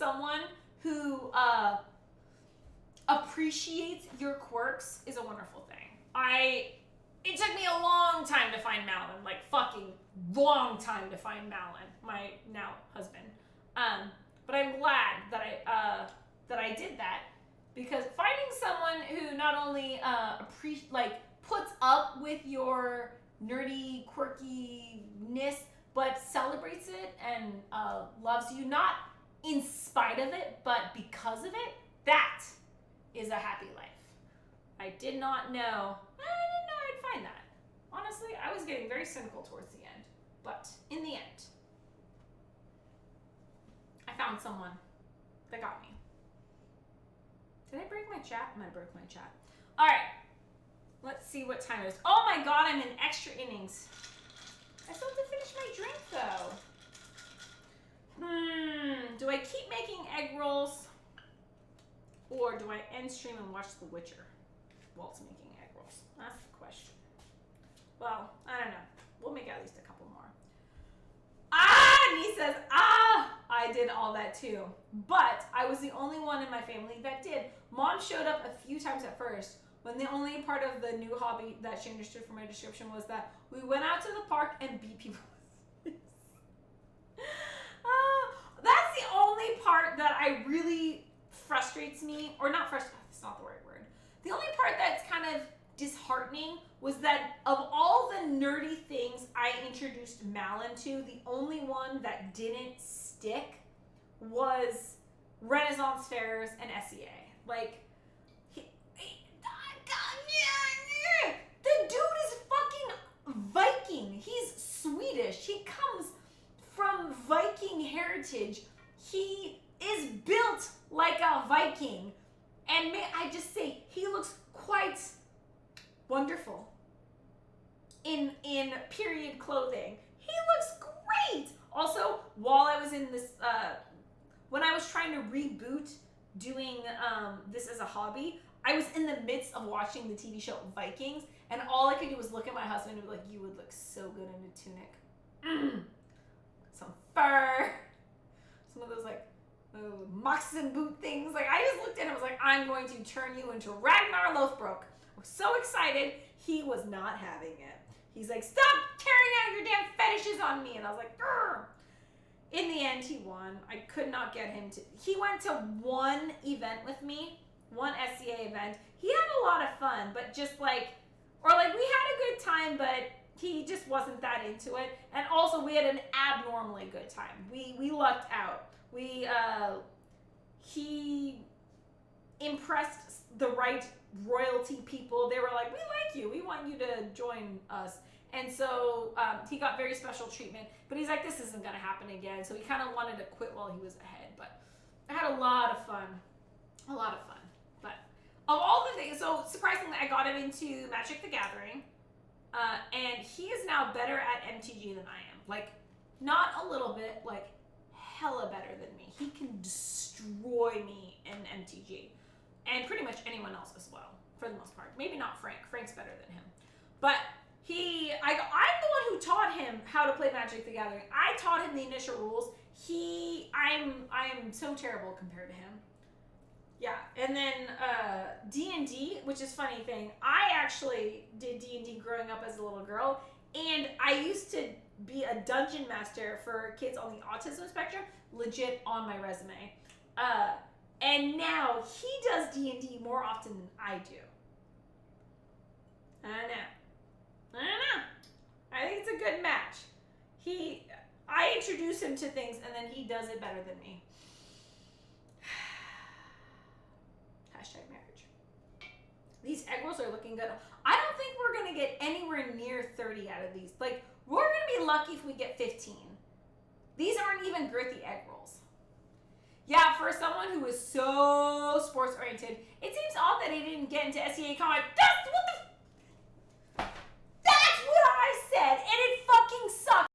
someone who appreciates your quirks is a wonderful thing. It took me a long time to find Malin, like fucking long time to find Malin, my now husband. But I'm glad that I did that, because finding someone who not only puts up with your nerdy quirkiness, but celebrates it and loves you, not in spite of it, but because of it, that is a happy life. I did not know I'd find that. Honestly, I was getting very cynical towards the end. But in the end, I found someone that got me. Did I break my chat? I might have broke my chat. All right. Let's see what time it is. Oh my god, I'm in extra innings. I still have to finish my drink, though. Do I keep making egg rolls? Or do I end stream and watch The Witcher while it's making egg rolls? That's the question. Well, I don't know. We'll make at least a couple more. And he says, I did all that too. But I was the only one in my family that did. Mom showed up a few times at first, when the only part of the new hobby that she understood from my description was that we went out to the park and beat people with sticks. That's the only part that I really frustrates me, or not frustrates, that's not the right word. The only part that's kind of disheartening was that of all the nerdy things I introduced Malin to, the only one that didn't stick was Renaissance fairs and SEA. Like, the dude is fucking Viking. He's Swedish. He comes from Viking heritage. He is built like a Viking. And may I just say, he looks quite wonderful in period clothing. He looks great. Also, while I was in this, when I was trying to reboot doing this as a hobby, I was in the midst of watching the TV show Vikings, and all I could do was look at my husband and be like, you would look so good in a tunic. Some fur, some of those like moccasin boot things. Like, I just looked at him and was like, I'm going to turn you into Ragnar Lothbrok. I was so excited. He was not having it. He's like, stop carrying out your damn fetishes on me. And I was like, grr. In the end, he won. I could not get him to. He went to one event with me, one SCA event. He had a lot of fun, but just like, or like we had a good time, but he just wasn't that into it. And also, we had an abnormally good time. We lucked out. He impressed the right royalty people. They were like, we like you. We want you to join us. And so he got very special treatment. But he's like, this isn't going to happen again. So he kind of wanted to quit while he was ahead. But I had a lot of fun. A lot of fun. But of all the things, so surprisingly, I got him into Magic the Gathering. And he is now better at MTG than I am. Like, not a little bit, like hella better than me. He can destroy me in MTG. And pretty much anyone else as well, for the most part. Maybe not Frank. Frank's better than him. But I'm the one who taught him how to play Magic the Gathering. I taught him the initial rules. I'm so terrible compared to him. Yeah, and then D&D, which is a funny thing. I actually did D&D growing up as a little girl, and I used to be a dungeon master for kids on the autism spectrum, legit on my resume. And now he does D&D more often than I do. I don't know. I think it's a good match. I introduce him to things, and then he does it better than me. Hashtag marriage. These egg rolls are looking good. I don't think we're going to get anywhere near 30 out of these. Like, we're going to be lucky if we get 15. These aren't even girthy egg rolls. Yeah, for someone who is so sports oriented, it seems odd that he didn't get into SEA Comic. That's what the